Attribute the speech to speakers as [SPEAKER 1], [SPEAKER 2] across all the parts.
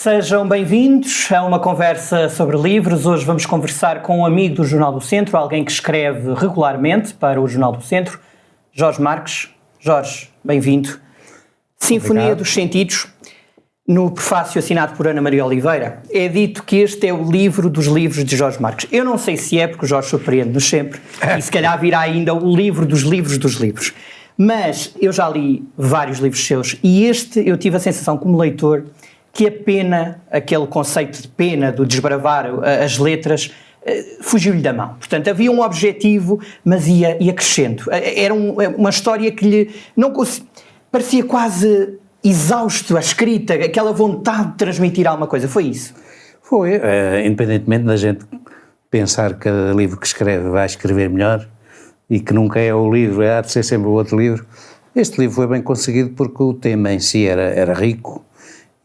[SPEAKER 1] Sejam bem-vindos a uma conversa sobre livros. Hoje vamos conversar com um amigo do Jornal do Centro, alguém que escreve regularmente para o Jornal do Centro, Jorge Marques. Jorge, bem-vindo. Sinfonia
[SPEAKER 2] Obrigado.
[SPEAKER 1] dos Sentidos. No prefácio assinado por Ana Maria Oliveira, é dito que este é o livro dos livros de Jorge Marques. Eu não sei se é, porque o Jorge surpreende-nos sempre, e se calhar virá ainda o livro dos livros dos livros. Mas eu já li vários livros seus, e este eu tive a sensação como leitor que a pena, aquele conceito de pena, do desbravar as letras, fugiu-lhe da mão. Portanto, havia um objetivo, mas ia crescendo. Era uma história que lhe não parecia quase exausto a escrita, aquela vontade de transmitir alguma coisa. Foi isso?
[SPEAKER 2] Foi, independentemente da gente pensar que cada livro que escreve vai escrever melhor e que nunca é o livro, há de ser sempre o outro livro. Este livro foi bem conseguido porque o tema em si era rico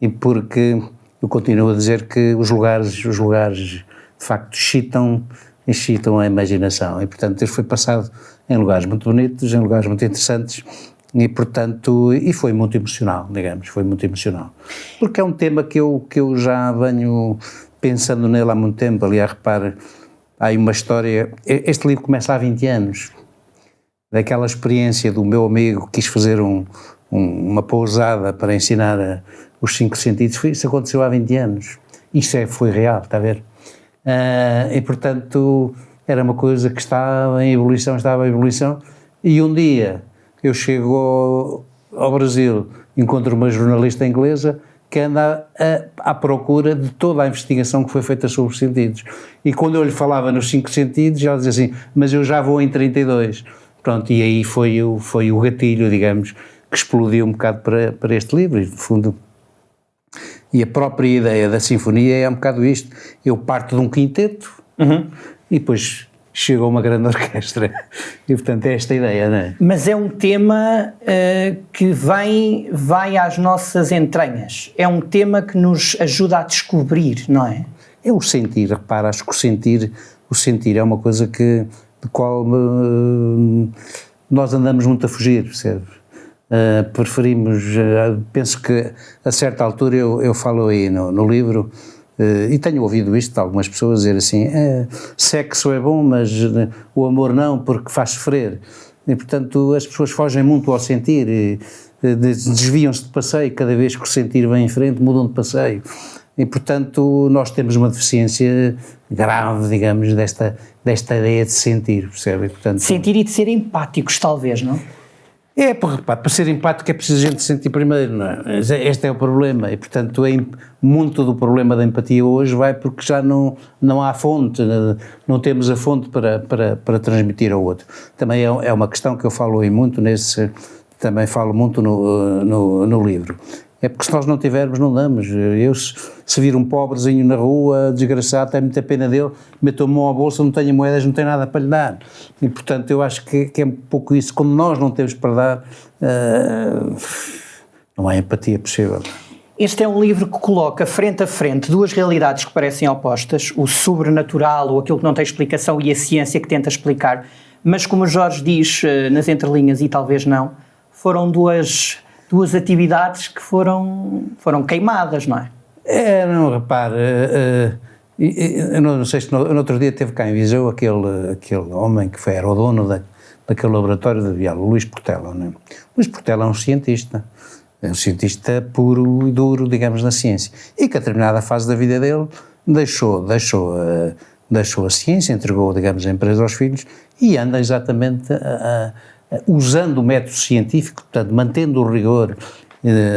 [SPEAKER 2] e porque eu continuo a dizer que os lugares de facto excitam a imaginação e, portanto, este foi passado em lugares muito bonitos, em lugares muito interessantes. E, portanto, foi muito emocional, digamos, foi muito emocional. Porque é um tema que eu já venho pensando nele há muito tempo. Aliás, repare, há aí uma história, este livro começa há 20 anos, daquela experiência do meu amigo que quis fazer uma pousada para ensinar os 5 sentidos, isso aconteceu há 20 anos, isto foi real, está a ver? E, portanto, era uma coisa que estava em ebulição, e um dia eu chego ao Brasil, encontro uma jornalista inglesa que anda à procura de toda a investigação que foi feita sobre os sentidos. E quando eu lhe falava nos 5 sentidos, ela dizia assim, mas eu já vou em 32. Pronto, e aí foi o gatilho, digamos, que explodiu um bocado para este livro, e no fundo. E a própria ideia da sinfonia é um bocado isto. Eu parto de um quinteto e depois chega uma grande orquestra, e portanto é esta ideia, não é?
[SPEAKER 1] Mas é um tema que vai às nossas entranhas, é um tema que nos ajuda a descobrir, não é?
[SPEAKER 2] É o sentir, repara, acho que o sentir é uma coisa de qual nós andamos muito a fugir, percebe? Preferimos, penso que a certa altura eu falo aí no livro, e tenho ouvido isto de algumas pessoas dizer assim, sexo é bom, mas o amor não, porque faz sofrer. E, portanto, as pessoas fogem muito ao sentir, desviam-se de passeio, cada vez que o sentir vem em frente, mudam de passeio. E, portanto, nós temos uma deficiência grave, digamos, desta ideia de sentir, percebe? E, portanto,
[SPEAKER 1] sentir e de ser empáticos, talvez, não?
[SPEAKER 2] Para ser empático é preciso a gente sentir primeiro, não é? Este é o problema, e portanto muito do problema da empatia hoje vai porque já não há fonte, não temos a fonte para transmitir ao outro. Também é uma questão que eu falo aí muito também falo muito no livro. É porque se nós não tivermos, não damos. Eu, se vir um pobrezinho na rua, desgraçado, tenho muita pena dele, meto a mão à bolsa, não tenho moedas, não tenho nada para lhe dar. E, portanto, eu acho que é um pouco isso. Quando nós não temos para dar, não há empatia possível.
[SPEAKER 1] Este é um livro que coloca frente a frente duas realidades que parecem opostas, o sobrenatural, ou aquilo que não tem explicação, e a ciência que tenta explicar. Mas, como o Jorge diz nas entrelinhas, e talvez não, foram duas atividades que foram queimadas, não é?
[SPEAKER 2] Não, repare, eu não sei se no outro dia teve cá em Viseu aquele homem que era o dono daquele laboratório de Vial, o Luís Portela, não é? Luís Portela é um cientista puro e duro, digamos, na ciência, e que a determinada fase da vida dele deixou a ciência, entregou, digamos, a empresa aos filhos e anda exatamente usando o método científico, portanto, mantendo o rigor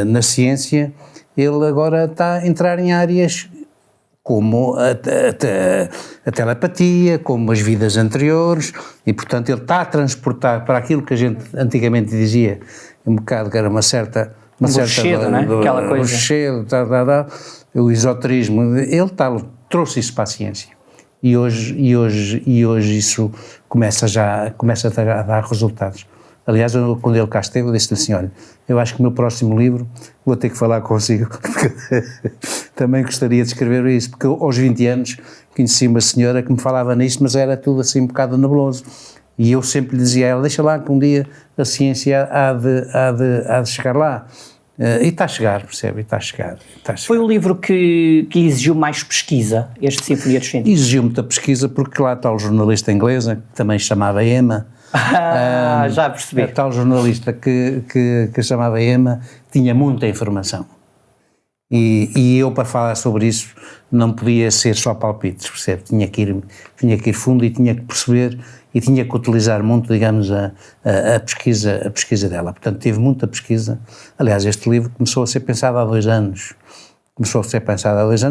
[SPEAKER 2] na ciência. Ele agora está a entrar em áreas como a telepatia, como as vidas anteriores, e, portanto, ele está a transportar para aquilo que a gente antigamente dizia, um bocado que era uma certa
[SPEAKER 1] Chedo, não é? Aquela coisa.
[SPEAKER 2] O esoterismo, ele trouxe isso para a ciência. E hoje isso começa a dar resultados. Aliás, quando ele cá esteve, eu disse-lhe assim, olha, eu acho que o meu próximo livro vou ter que falar consigo, porque também gostaria de escrever isso, porque eu, aos 20 anos conheci uma senhora que me falava nisto, mas era tudo assim um bocado nebuloso, e eu sempre lhe dizia a ela, deixa lá que um dia a ciência há de chegar lá, E está a chegar, percebe? E está a chegar.
[SPEAKER 1] Foi um livro que exigiu mais pesquisa, este Sinfonia dos Sentidos?
[SPEAKER 2] Exigiu muita pesquisa porque lá está o jornalista inglesa, que também se chamava Emma.
[SPEAKER 1] Já percebi.
[SPEAKER 2] A tal jornalista que se chamava Emma tinha muita informação. E eu, para falar sobre isso, não podia ser só palpites, percebe? Tinha que ir fundo e tinha que perceber e tinha que utilizar muito, digamos, a pesquisa dela. Portanto, tive muita pesquisa. Aliás, este livro começou a ser pensado há 2 anos.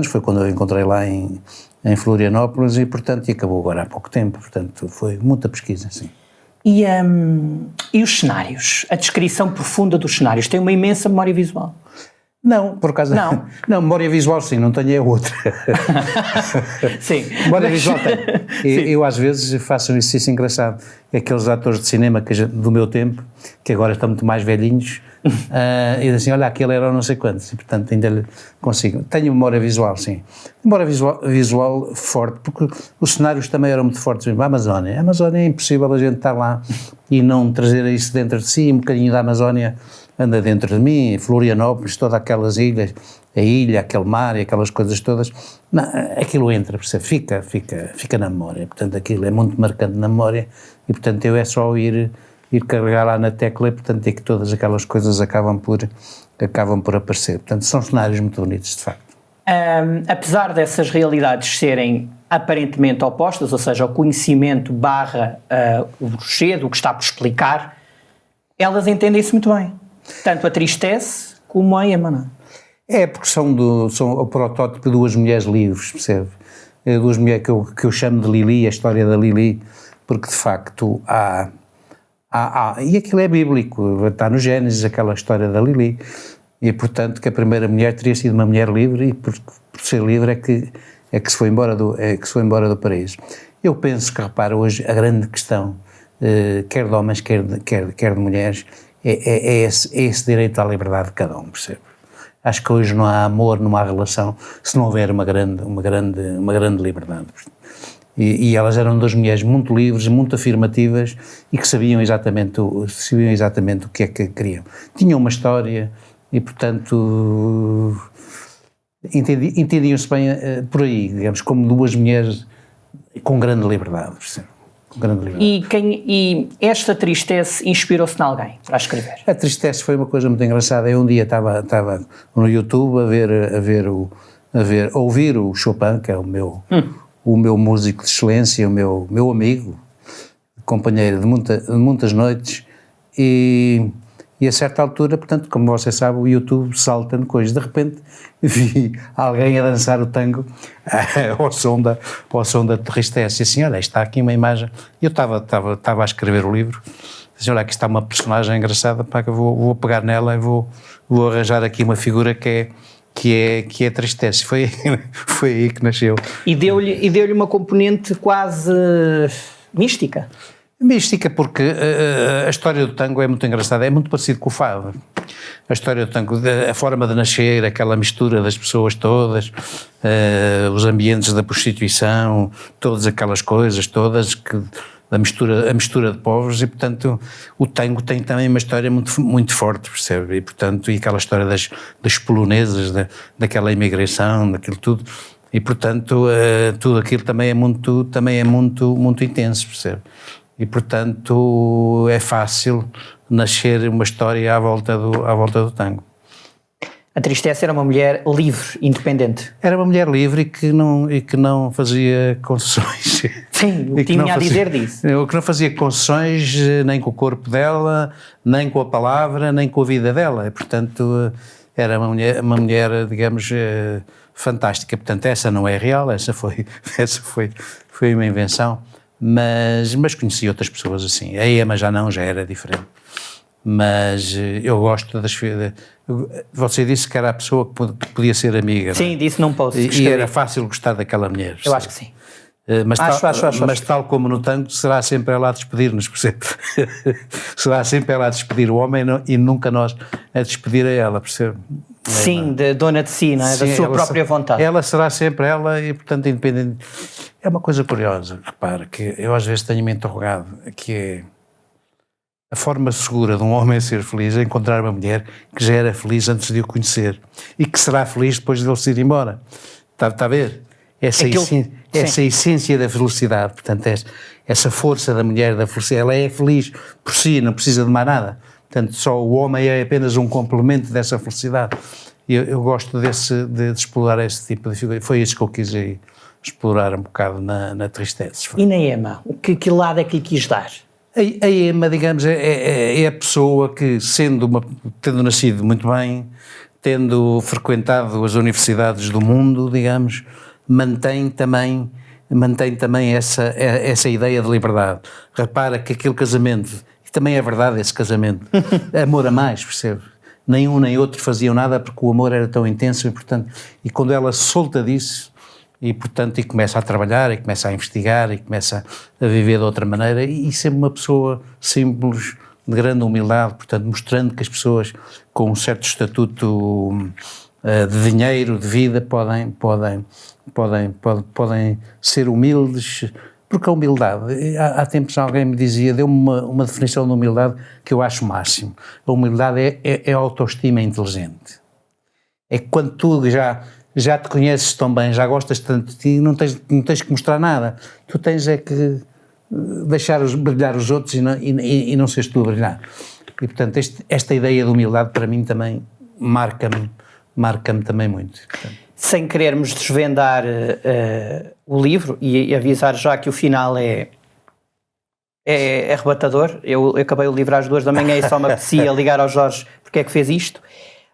[SPEAKER 2] Foi quando eu encontrei lá em Florianópolis e, portanto, e acabou agora há pouco tempo. Portanto, foi muita pesquisa, sim.
[SPEAKER 1] E os cenários? A descrição profunda dos cenários? Tem uma imensa memória visual?
[SPEAKER 2] Não, por acaso não. Não, memória visual sim, não tenho é outra.
[SPEAKER 1] Sim.
[SPEAKER 2] Memória visual tenho. Eu às vezes faço um exercício engraçado. Aqueles atores de cinema do meu tempo, que agora estão muito mais velhinhos, e dizem assim, olha, aquele era não sei quantos, e portanto ainda lhe consigo. Tenho memória visual, sim. Memória visual forte, porque os cenários também eram muito fortes. A Amazónia é impossível a gente estar lá e não trazer isso dentro de si, um bocadinho da Amazónia anda dentro de mim, Florianópolis, todas aquelas ilhas, a ilha, aquele mar e aquelas coisas todas, não, aquilo entra, fica na memória, portanto aquilo é muito marcante na memória e portanto eu é só ir carregar lá na tecla e portanto é que todas aquelas coisas acabam por aparecer, portanto são cenários muito bonitos de facto.
[SPEAKER 1] Apesar dessas realidades serem aparentemente opostas, ou seja, o conhecimento barra o rochedo, o que está por explicar, elas entendem-se muito bem. Tanto a Tristesse como a Emma.
[SPEAKER 2] É, porque são o protótipo de 2 mulheres livres, percebe? 2 mulheres que eu chamo de Lili, a história da Lili, porque de facto e aquilo é bíblico, está no Gênesis, aquela história da Lili, e portanto que a primeira mulher teria sido uma mulher livre e por ser livre é que se foi embora do paraíso. Eu penso que, repara, hoje a grande questão, quer de homens, quer de mulheres, é esse direito à liberdade de cada um, percebe? Acho que hoje não há amor, não há relação, se não houver uma grande liberdade. E elas eram 2 mulheres muito livres, muito afirmativas e que sabiam exatamente o que é que queriam. Tinham uma história e, portanto, entendiam-se bem por aí, digamos, como 2 mulheres com grande liberdade, percebe?
[SPEAKER 1] E esta Tristesse inspirou-se em alguém para escrever?
[SPEAKER 2] A Tristesse foi uma coisa muito engraçada. Eu um dia estava no YouTube a ouvir o Chopin, que é o meu músico de excelência, o meu amigo, companheiro de muitas noites, e a certa altura, portanto, como você sabe, o YouTube salta-me coisas. De repente vi alguém a dançar o tango ao som da Tristesse, e assim, olha, está aqui uma imagem. Eu estava a escrever o livro, disse, olha, aqui está uma personagem engraçada, pá, que eu vou pegar nela e vou arranjar aqui uma figura que é Tristesse. Foi aí que nasceu.
[SPEAKER 1] E deu-lhe uma componente quase mística.
[SPEAKER 2] Mística, porque a história do tango é muito engraçada, é muito parecido com o fado. A história do tango, a forma de nascer, aquela mistura das pessoas todas, os ambientes da prostituição, todas aquelas coisas todas, a mistura de povos, e portanto o tango tem também uma história muito, muito forte, percebe? E portanto, e aquela história das polonesas, daquela imigração, daquilo tudo, e portanto tudo aquilo também é muito intenso, percebe? E, portanto, é fácil nascer uma história à volta do tango.
[SPEAKER 1] A Tristesse era uma mulher livre, independente.
[SPEAKER 2] Era uma mulher livre e que não fazia concessões.
[SPEAKER 1] Sim, o que tinha a dizer disso.
[SPEAKER 2] O que não fazia concessões nem com o corpo dela, nem com a palavra, nem com a vida dela. E, portanto, era uma mulher, digamos, fantástica. Portanto, essa não é real, essa foi uma invenção. Mas conheci outras pessoas assim. A Emma já era diferente. Mas eu gosto das... Você disse que era a pessoa que podia ser amiga.
[SPEAKER 1] Sim, disse num post.
[SPEAKER 2] E era fácil gostar daquela mulher.
[SPEAKER 1] Eu acho que sim.
[SPEAKER 2] Mas tal como no tango, será sempre ela a despedir-nos, percebe? Será sempre ela a despedir o homem e nunca nós a despedir a ela, percebe?
[SPEAKER 1] Sim, de dona de si, não é? Sim, da sua própria vontade.
[SPEAKER 2] Ela será sempre ela e, portanto, independente. É uma coisa curiosa, repara, que eu às vezes tenho-me interrogado, que é A forma segura de um homem ser feliz é encontrar uma mulher que já era feliz antes de o conhecer e que será feliz depois de ele se ir embora. Está a ver? Essa essência da felicidade, portanto, essa força da mulher, da felicidade, ela é feliz por si, não precisa de mais nada. Portanto, só o homem é apenas um complemento dessa felicidade. Eu gosto de explorar esse tipo de figura. Foi isso que eu quis explorar um bocado na Tristeza.
[SPEAKER 1] E na Emma? Que lado é que lhe quis dar?
[SPEAKER 2] A Emma, digamos, é a pessoa que, tendo nascido muito bem, tendo frequentado as universidades do mundo, digamos, mantém também essa ideia de liberdade. Repara que aquele casamento, que também é verdade esse casamento, amor a mais, percebe? Nem um nem outro faziam nada porque o amor era tão intenso e, portanto, e quando ela se solta disso, e começa a trabalhar, e começa a investigar, e começa a viver de outra maneira, e sempre uma pessoa simples, de grande humildade, portanto, mostrando que as pessoas com um certo estatuto de dinheiro, de vida, podem ser humildes, porque a humildade, há tempos alguém me dizia, deu-me uma definição de humildade que eu acho o máximo. A humildade é a autoestima inteligente. É quando tu já te conheces tão bem, já gostas tanto de ti, não tens que mostrar nada. Tu tens é que deixar brilhar os outros e não seres tu a brilhar. E, portanto, esta ideia de humildade para mim também marca-me também muito. Portanto.
[SPEAKER 1] Sem querermos desvendar o livro e avisar já que o final é arrebatador. Eu acabei o livro às 2 da manhã e só me apetecia ligar ao Jorge porque é que fez isto.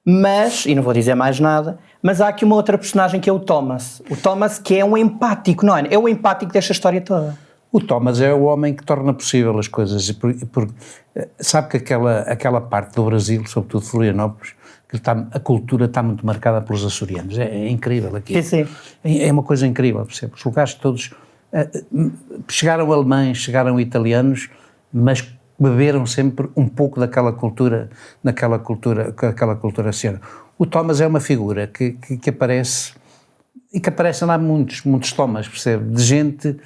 [SPEAKER 1] Mas, e não vou dizer mais nada, mas há aqui uma outra personagem que é o Thomas. O Thomas que é um empático, não é? É o empático desta história toda.
[SPEAKER 2] O Thomas é o homem que torna possível as coisas. Sabe que aquela parte do Brasil, sobretudo Florianópolis, a cultura está muito marcada pelos açorianos. É incrível aqui.
[SPEAKER 1] Sim.
[SPEAKER 2] É uma coisa incrível, percebe? Os lugares todos... chegaram alemães, chegaram italianos, mas beberam sempre um pouco daquela cultura açoriana. O Thomas é uma figura que aparece, e que aparecem lá muitos Thomas, percebe? De gente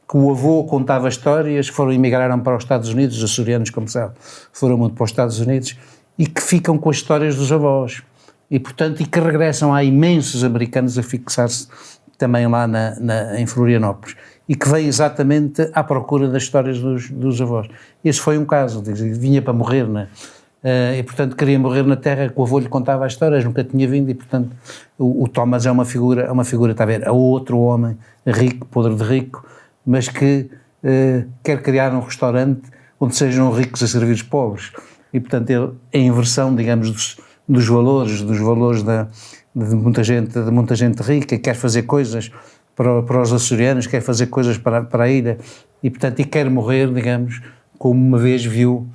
[SPEAKER 2] que o avô contava histórias, que emigraram para os Estados Unidos, os açorianos, como sabe, foram muito para os Estados Unidos, e que ficam com as histórias dos avós. E, portanto, que regressam. Há imensos americanos a fixar-se também lá em Florianópolis, e que vêm exatamente à procura das histórias dos avós. Esse foi um caso, vinha para morrer, e portanto queria morrer na terra que o avô lhe contava as histórias, nunca tinha vindo, e portanto o Thomas é uma figura, está a ver, é outro homem rico, podre de rico, mas que quer criar um restaurante onde sejam ricos a servir os pobres, e portanto ele, a inversão, digamos, dos valores de muita gente rica, quer fazer coisas para os açorianos, quer fazer coisas para a ilha, e portanto quer morrer, digamos, como uma vez viu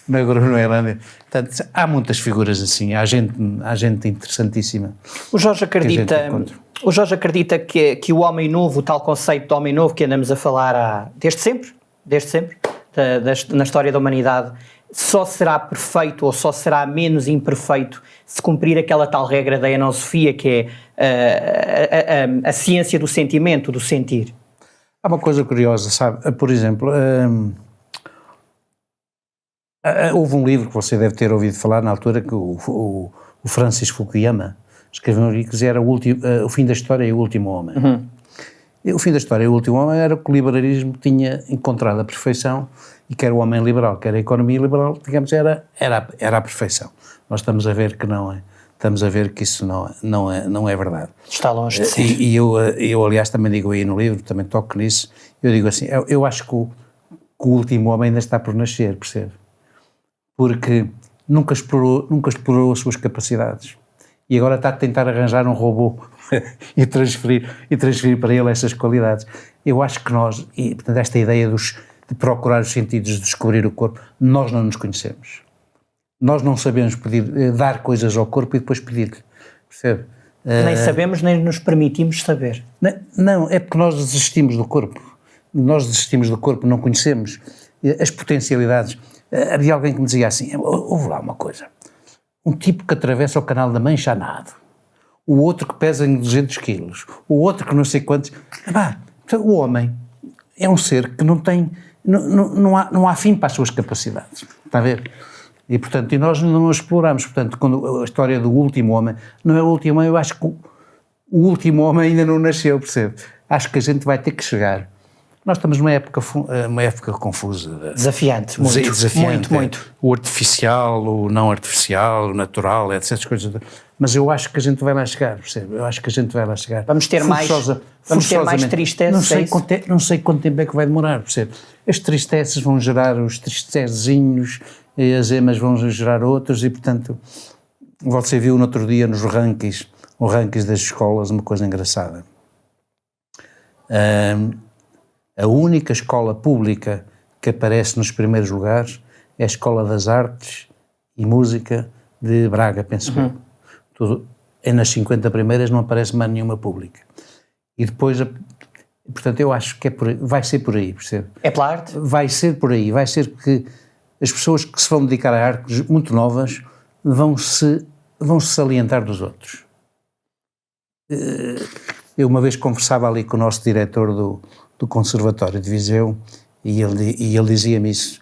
[SPEAKER 2] na Groenlândia. Portanto, há muitas figuras assim, há gente interessantíssima.
[SPEAKER 1] O Jorge acredita que o homem novo, o tal conceito de homem novo que andamos a falar desde sempre, na história da humanidade, só será perfeito ou só será menos imperfeito se cumprir aquela tal regra da Enosofia, que é a ciência do sentimento, do sentir.
[SPEAKER 2] Há uma coisa curiosa, sabe? Por exemplo, houve um livro que você deve ter ouvido falar na altura, que o Francis Fukuyama escreveu um livro que era O Fim da História e o Último Homem.
[SPEAKER 1] Uhum.
[SPEAKER 2] E o fim da história e o último homem era que o liberalismo tinha encontrado a perfeição, e quer o homem liberal, quer a economia liberal, digamos, era a perfeição. Nós estamos a ver que não é. Estamos a ver que isso não é verdade.
[SPEAKER 1] Está longe de ser.
[SPEAKER 2] E eu, aliás, também digo aí no livro, também toco nisso, eu digo assim, eu acho que o último homem ainda está por nascer, percebe? Porque nunca explorou as suas capacidades. E agora está a tentar arranjar um robô e transferir para ele essas qualidades. Eu acho que nós, e portanto esta ideia de procurar os sentidos, de descobrir o corpo, nós não nos conhecemos. Nós não sabemos dar coisas ao corpo e depois pedir-lhe, percebe?
[SPEAKER 1] Nem sabemos, nem nos permitimos saber.
[SPEAKER 2] Não, é porque nós desistimos do corpo. Nós desistimos do corpo, não conhecemos as potencialidades. Havia alguém que me dizia assim, ouve lá uma coisa, um tipo que atravessa o Canal da Mancha a nado, o outro que pesa em 200 quilos, o outro que não sei quantos, o homem, é um ser que não há fim para as suas capacidades, está a ver? E, portanto, nós não exploramos. Portanto, quando a história do último homem, não é o último homem, eu acho que o último homem ainda não nasceu, percebe? Acho que a gente vai ter que chegar. Nós estamos numa época confusa.
[SPEAKER 1] Desafiante, muito.
[SPEAKER 2] O artificial, o não artificial, o natural, essas coisas. Mas eu acho que a gente vai lá chegar, percebe? Eu acho que a gente vai lá chegar.
[SPEAKER 1] Vamos ter mais tristeza.
[SPEAKER 2] Não sei quanto tempo é que vai demorar, percebe? As tristezas vão gerar os tristezinhos, e as emas vão gerar outros, e portanto, você viu no outro dia nos rankings das escolas, uma coisa engraçada. A única escola pública que aparece nos primeiros lugares é a Escola das Artes e Música de Braga, penso eu. Nas 50 primeiras não aparece mais nenhuma pública. E depois, portanto, eu acho que vai ser por aí, percebe?
[SPEAKER 1] É pela arte?
[SPEAKER 2] Vai ser por aí, vai ser que as pessoas que se vão dedicar a artes muito novas vão se salientar dos outros. Eu uma vez conversava ali com o nosso diretor do Conservatório de Viseu e ele dizia-me isso,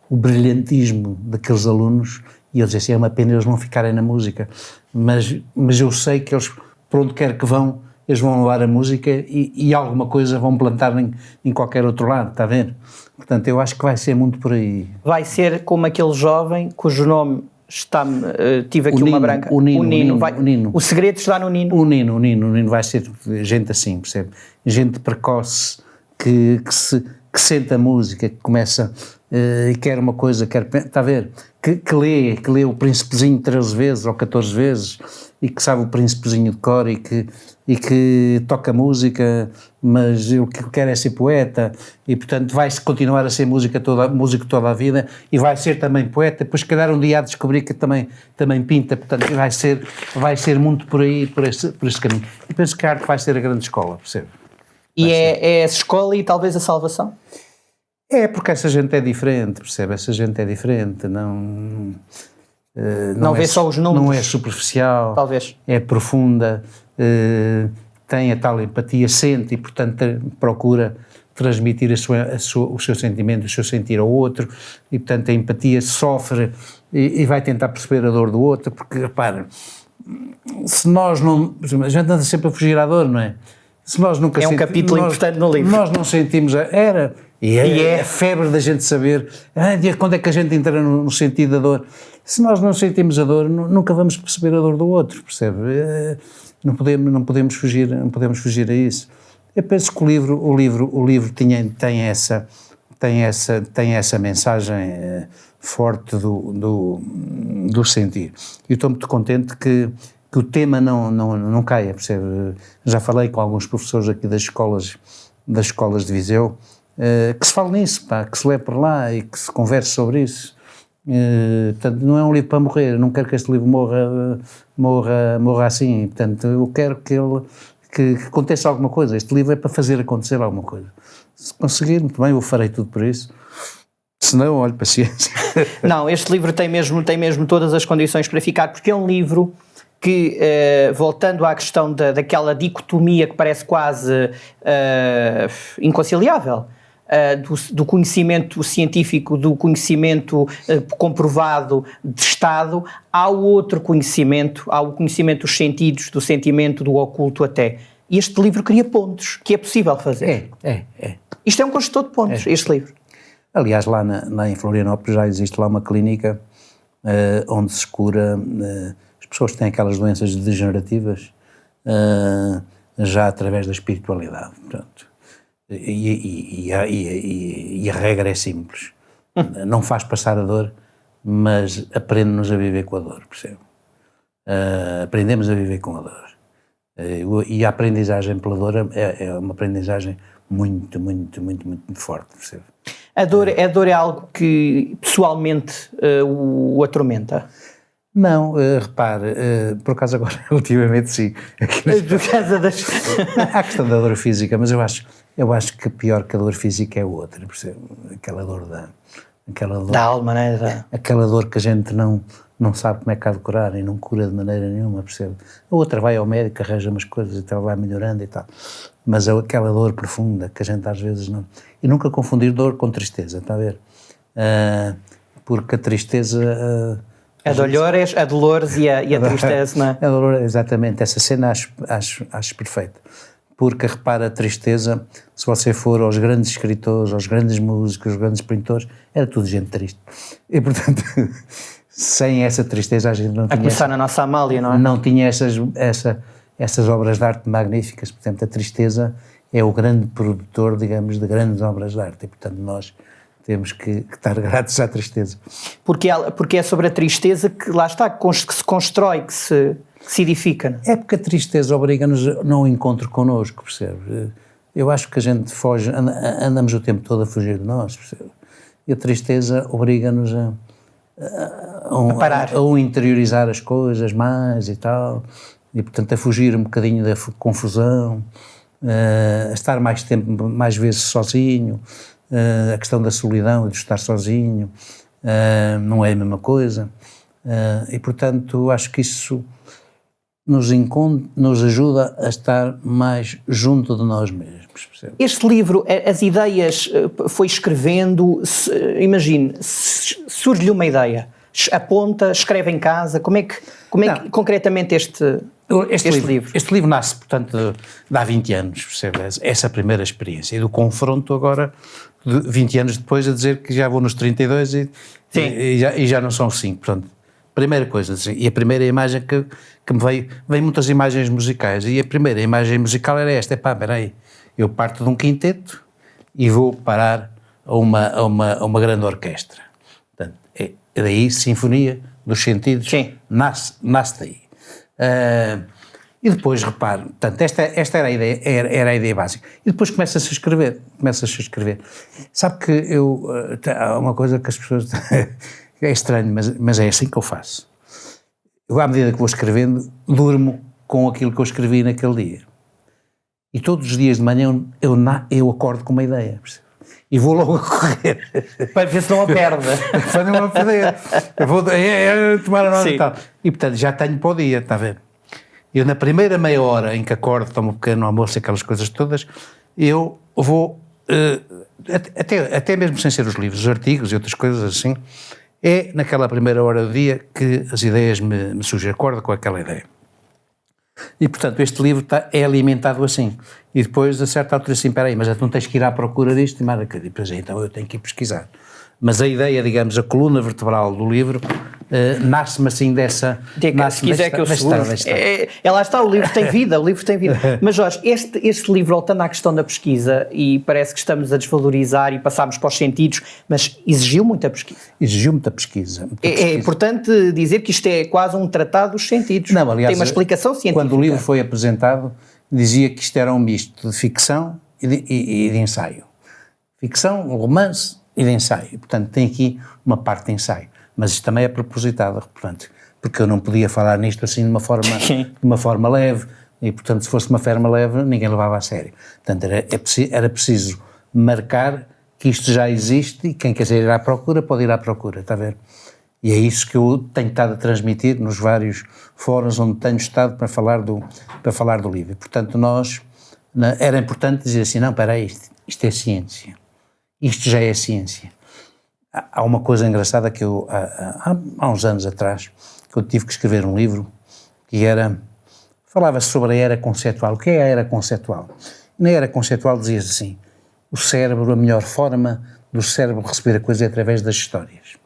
[SPEAKER 2] o brilhantismo daqueles alunos, e ele dizia assim, é uma pena eles não ficarem na música, mas eu sei que eles, por onde quer que vão, eles vão levar a música e alguma coisa vão plantar em qualquer outro lado, está a ver? Portanto, eu acho que vai ser muito por aí. Vai
[SPEAKER 1] ser como aquele jovem cujo nome tive aqui uma branca. O Nino. O segredo está no Nino.
[SPEAKER 2] O Nino vai ser gente assim, percebe? Gente precoce, que sente a música, que começa e quer uma coisa, está a ver? Que lê o Príncipezinho 13 vezes ou 14 vezes e que sabe o Príncipezinho de cor e que toca música, mas o que quer é ser poeta e, portanto, vai-se continuar a ser músico toda a vida e vai ser também poeta, depois se calhar um dia há de descobrir que também pinta, portanto, vai ser muito por aí, por esse caminho. E penso que a arte vai ser a grande escola, percebe?
[SPEAKER 1] E é a escola e talvez a salvação?
[SPEAKER 2] É, porque essa gente é diferente, percebe? Essa gente é diferente, não
[SPEAKER 1] vê só os números.
[SPEAKER 2] Não é superficial,
[SPEAKER 1] talvez.
[SPEAKER 2] É profunda, tem a tal empatia, sente e, portanto, procura transmitir o seu sentimento, o seu sentir ao outro e, portanto, a empatia sofre e vai tentar perceber a dor do outro, porque, repara, se nós não... A gente anda sempre a fugir à dor, não é? Se nós nunca
[SPEAKER 1] um capítulo importante no livro.
[SPEAKER 2] Nós não sentimos... É a febre da gente saber quando é que a gente entra no sentido da dor. Se nós não sentimos a dor, nunca vamos perceber a dor do outro, percebe? Não podemos fugir a isso. Eu penso que o livro tem essa mensagem forte do sentir. E estou muito contente que o tema não caia, percebe? Já falei com alguns professores aqui das escolas de Viseu, que se fale nisso, que se lê por lá e que se converse sobre isso. Portanto, não é um livro para morrer, eu não quero que este livro morra assim, portanto, eu quero que aconteça alguma coisa. Este livro é para fazer acontecer alguma coisa. Se conseguir, muito bem, eu farei tudo por isso. Se não, olhe, paciência.
[SPEAKER 1] Não, este livro tem mesmo todas as condições para ficar, porque é um livro que, voltando à questão daquela dicotomia que parece quase inconciliável, do conhecimento científico, do conhecimento comprovado de Estado, há o outro conhecimento, há o conhecimento dos sentidos, do sentimento, do oculto até. E este livro cria pontos, que é possível fazer.
[SPEAKER 2] É.
[SPEAKER 1] Isto é um construtor de pontos, este livro.
[SPEAKER 2] Aliás, lá em Florianópolis já existe lá uma clínica onde se cura as pessoas que têm aquelas doenças degenerativas já através da espiritualidade, portanto. E a regra é simples. Não faz passar a dor, mas aprende-nos a viver com a dor, percebe? Aprendemos a viver com a dor. E a aprendizagem pela dor é uma aprendizagem muito forte, percebe?
[SPEAKER 1] A dor é algo que pessoalmente o atormenta?
[SPEAKER 2] Não, repare, por acaso agora, ultimamente sim.
[SPEAKER 1] Por causa das...
[SPEAKER 2] Há a questão da dor física, mas eu acho que pior que a dor física é outra, percebe? Aquela dor
[SPEAKER 1] da alma, não é?
[SPEAKER 2] Aquela dor que a gente não sabe como é que há de curar e não cura de maneira nenhuma, percebe? A outra vai ao médico, arranja umas coisas e tal, vai melhorando e tal. Mas aquela dor profunda que a gente às vezes não... E nunca confundir dor com tristeza, está a ver? Porque a tristeza...
[SPEAKER 1] A Dolores e a tristeza, não é?
[SPEAKER 2] A Dolores, exatamente. Essa cena acho perfeita. Porque, repara, a tristeza, se você for aos grandes escritores, aos grandes músicos, aos grandes pintores, era tudo gente triste. E, portanto, sem essa tristeza a gente não tinha...
[SPEAKER 1] A começar na nossa Amália, não é?
[SPEAKER 2] Não tinha essas obras de arte magníficas. Portanto, a tristeza é o grande produtor, digamos, de grandes obras de arte. E, portanto, nós temos que estar gratos à tristeza.
[SPEAKER 1] Porque é sobre a tristeza que, lá está, que se constrói, que se edifica. Não?
[SPEAKER 2] É porque a tristeza obriga-nos a não encontro connosco, percebe? Eu acho que a gente foge, andamos o tempo todo a fugir de nós, percebe? E a tristeza obriga-nos a parar, a interiorizar as coisas mais e tal, e portanto a fugir um bocadinho da confusão, a estar mais tempo, mais vezes sozinho. A questão da solidão e de estar sozinho não é a mesma coisa, e portanto acho que isso nos ajuda a estar mais junto de nós mesmos, percebe?
[SPEAKER 1] Este livro, as ideias, foi escrevendo, imagine, surge-lhe uma ideia, aponta, escreve em casa, como é que concretamente este livro?
[SPEAKER 2] Este livro nasce, portanto, de há 20 anos, percebe? Essa primeira experiência, e do confronto agora, 20 anos depois, a dizer que já vou nos 32 e já não são 5, portanto, primeira coisa, assim, e a primeira imagem que me veio muitas imagens musicais, e a primeira imagem musical era esta, espera aí, eu parto de um quinteto e vou parar a uma grande orquestra. Portanto, é daí Sinfonia dos Sentidos, nasce daí. E depois, repare, portanto, esta era a ideia básica. E depois começa-se a escrever. Sabe que há uma coisa que as pessoas... é estranho, mas é assim que eu faço. Eu, à medida que vou escrevendo, durmo com aquilo que eu escrevi naquele dia. E todos os dias de manhã eu acordo com uma ideia, percebe? E vou logo a correr.
[SPEAKER 1] Para ver se não a perde.
[SPEAKER 2] Para não a perder. Eu vou tomar a nota e tal. E, portanto, já tenho para o dia, está a ver? Eu, na primeira meia hora em que acordo, tomo um pequeno almoço, aquelas coisas todas, eu vou, até mesmo sem ser os livros, os artigos e outras coisas assim, é naquela primeira hora do dia que as ideias me surgem, acordo com aquela ideia. E, portanto, este livro é alimentado assim. E depois, a certa altura, assim, espera aí, mas não tens que ir à procura disto, e depois, então eu tenho que ir pesquisar. Mas a ideia, digamos, a coluna vertebral do livro, nasce-me assim dessa...
[SPEAKER 1] Se quiser que eu seguro. Lá está, o livro tem vida, Mas, Jorge, este livro, voltando à questão da pesquisa, e parece que estamos a desvalorizar e passámos para os sentidos, mas exigiu muita pesquisa.
[SPEAKER 2] Exigiu muita pesquisa.
[SPEAKER 1] É importante dizer que isto é quase um tratado dos sentidos.
[SPEAKER 2] Não, aliás,
[SPEAKER 1] tem uma explicação científica.
[SPEAKER 2] Quando o livro foi apresentado, dizia que isto era um misto de ficção e de ensaio. Ficção, romance e de ensaio. Portanto, tem aqui uma parte de ensaio. Mas isto também é propositado, portanto, porque eu não podia falar nisto assim de uma forma leve, e, portanto, se fosse uma forma leve, ninguém levava a sério. Portanto, era preciso marcar que isto já existe e quem quiser ir à procura, pode ir à procura, está a ver? E é isso que eu tenho estado a transmitir nos vários fóruns onde tenho estado para falar do livro. Portanto, era importante dizer assim, não, espera aí, isto é ciência. Isto já é ciência. Há uma coisa engraçada que eu, há uns anos atrás, que eu tive que escrever um livro que falava sobre a era conceitual. O que é a era conceitual? Na era conceitual dizia-se assim, o cérebro, a melhor forma do cérebro receber a coisa é através das histórias.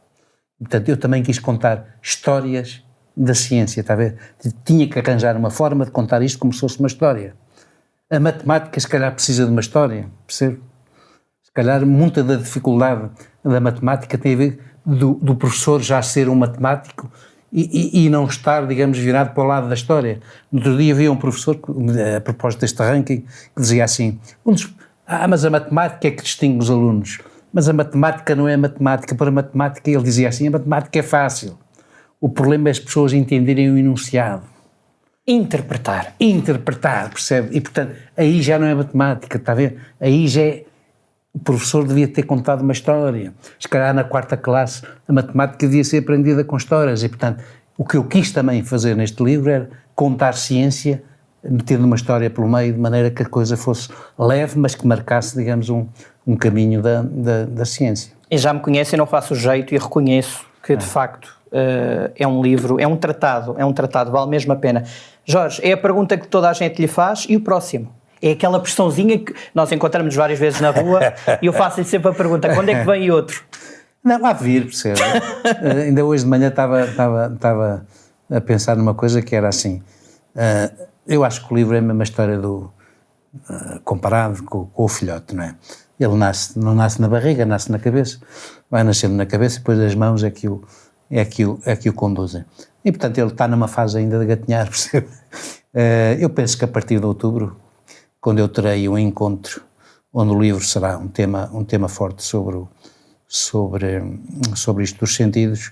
[SPEAKER 2] Portanto, eu também quis contar histórias da ciência, está a ver? Tinha que arranjar uma forma de contar isto como se fosse uma história. A matemática, se calhar, precisa de uma história, percebe? Se calhar, muita da dificuldade da matemática tem a ver do professor já ser um matemático e não estar, digamos, virado para o lado da história. No outro dia havia um professor, a propósito deste ranking, que dizia assim, mas a matemática é que distingue os alunos. Mas a matemática não é matemática. Para a matemática, ele dizia assim, a matemática é fácil. O problema é as pessoas entenderem o enunciado. Interpretar, percebe? E, portanto, aí já não é matemática, está a ver? Aí já é o professor devia ter contado uma história. Se calhar na 4ª classe a matemática devia ser aprendida com histórias e, portanto, o que eu quis também fazer neste livro era contar ciência, metendo uma história pelo meio, de maneira que a coisa fosse leve, mas que marcasse, digamos, um caminho da ciência.
[SPEAKER 1] E já me conhecem, não faço jeito e reconheço que, de facto, é um livro, é um tratado, vale mesmo a pena. Jorge, é a pergunta que toda a gente lhe faz, e o próximo? É aquela pressãozinha que nós encontramos várias vezes na rua e eu faço-lhe sempre a pergunta, quando é que vem outro?
[SPEAKER 2] Não, há de vir, percebe? Ainda hoje de manhã estava a pensar numa coisa que era assim, eu acho que o livro é a mesma história comparado com o filhote, não é? Ele não nasce na barriga, nasce na cabeça, vai nascendo na cabeça e depois as mãos é que o conduzem. E, portanto, ele está numa fase ainda de gatinhar, percebe? Eu penso que a partir de outubro, quando eu terei um encontro onde o livro será um tema forte sobre isto dos sentidos,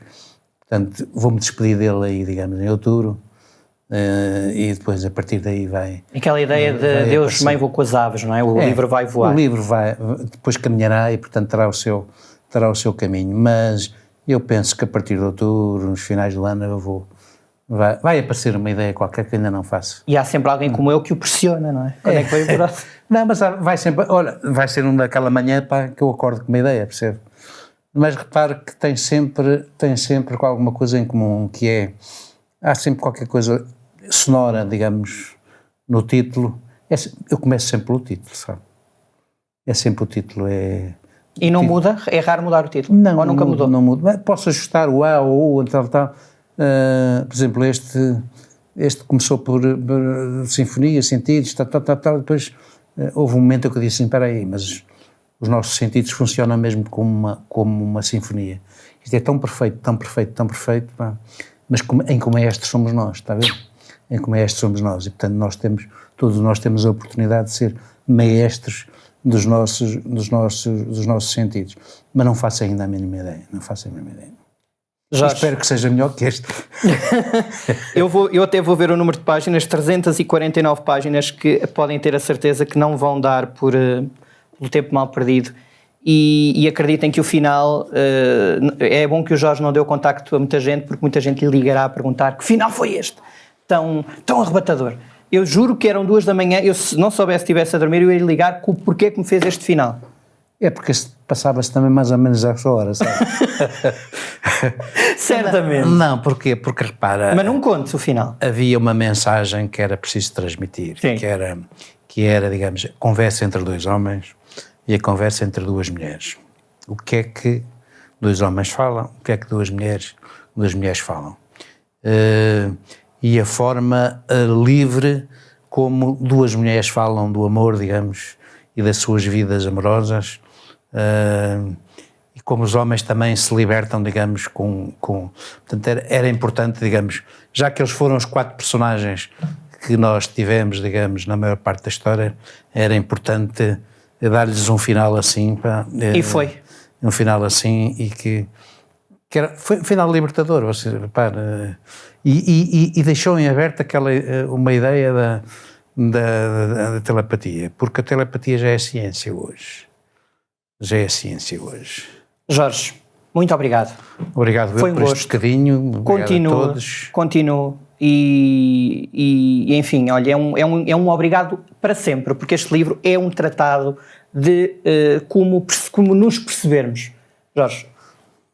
[SPEAKER 2] portanto, vou-me despedir dele aí, digamos, em outubro, e depois a partir daí vai...
[SPEAKER 1] Aquela ideia de Deus, aparecer. Mãe, vou com as aves, não é? O livro vai voar.
[SPEAKER 2] O livro depois caminhará e, portanto, terá o seu caminho, mas eu penso que a partir de outubro, nos finais do ano, vai aparecer uma ideia qualquer que ainda não faço.
[SPEAKER 1] E há sempre alguém como eu que o pressiona, não é? Quando é que vai o próximo?
[SPEAKER 2] Não, mas vai sempre, olha, vai ser daquela manhã que eu acordo com uma ideia, percebe? Mas repare que tem sempre com alguma coisa em comum, que é, há sempre qualquer coisa sonora, digamos, no título. Eu começo sempre pelo título, sabe? É sempre o título,
[SPEAKER 1] E não muda? É raro mudar o título?
[SPEAKER 2] Não,
[SPEAKER 1] ou nunca mudou?
[SPEAKER 2] Não muda. Posso ajustar o A ou o, tal. Por exemplo, este começou por sinfonia, sentidos, tal, depois houve um momento que eu disse assim, espera aí, mas os nossos sentidos funcionam mesmo como uma sinfonia. Isto é tão perfeito, pá, mas em como maestros somos nós, está a ver? Em como maestros somos nós, e portanto todos nós temos a oportunidade de ser maestros dos nossos sentidos, mas não faço ainda a mínima ideia,
[SPEAKER 1] Jorge,
[SPEAKER 2] espero que seja melhor que este.
[SPEAKER 1] eu até vou ver o número de páginas, 349 páginas, que podem ter a certeza que não vão dar pelo tempo mal perdido, e acreditem que o final, é bom que o Jorge não deu contacto a muita gente, porque muita gente lhe ligará a perguntar que final foi este, tão arrebatador. Eu juro que eram 2 da manhã, eu se não soubesse que estivesse a dormir, eu ia lhe ligar com o porquê que me fez este final.
[SPEAKER 2] É porque passava-se também mais ou menos às horas, sabe?
[SPEAKER 1] Certamente.
[SPEAKER 2] Não, porquê? Porque repara...
[SPEAKER 1] Mas não conte o final.
[SPEAKER 2] Havia uma mensagem que era preciso transmitir, que era, digamos, a conversa entre 2 homens e a conversa entre 2 mulheres. O que é que 2 homens falam? O que é que 2 mulheres falam? E a forma livre como 2 mulheres falam do amor, digamos, e das suas vidas amorosas, e como os homens também se libertam, digamos, portanto era importante, digamos, já que eles foram os 4 personagens que nós tivemos, digamos, na maior parte da história, era importante dar-lhes um final assim,
[SPEAKER 1] e foi.
[SPEAKER 2] Um final assim, e que foi um final libertador, você repara, e deixou em aberto uma ideia da telepatia, porque a telepatia já é ciência hoje.
[SPEAKER 1] Jorge, muito obrigado.
[SPEAKER 2] Obrigado por este bocadinho. Obrigado a todos.
[SPEAKER 1] Continuo. E enfim, olha, é um obrigado para sempre, porque este livro é um tratado de como nos percebermos. Jorge,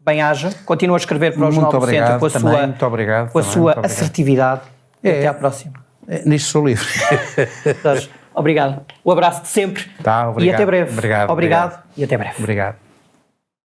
[SPEAKER 1] bem-aja, continua a escrever para os 900 com a sua assertividade. Até à próxima.
[SPEAKER 2] Nisto sou livre.
[SPEAKER 1] Jorge, obrigado. O abraço de sempre.
[SPEAKER 2] Tá, obrigado.
[SPEAKER 1] E até breve.
[SPEAKER 2] Obrigado
[SPEAKER 1] e até breve.
[SPEAKER 2] Obrigado.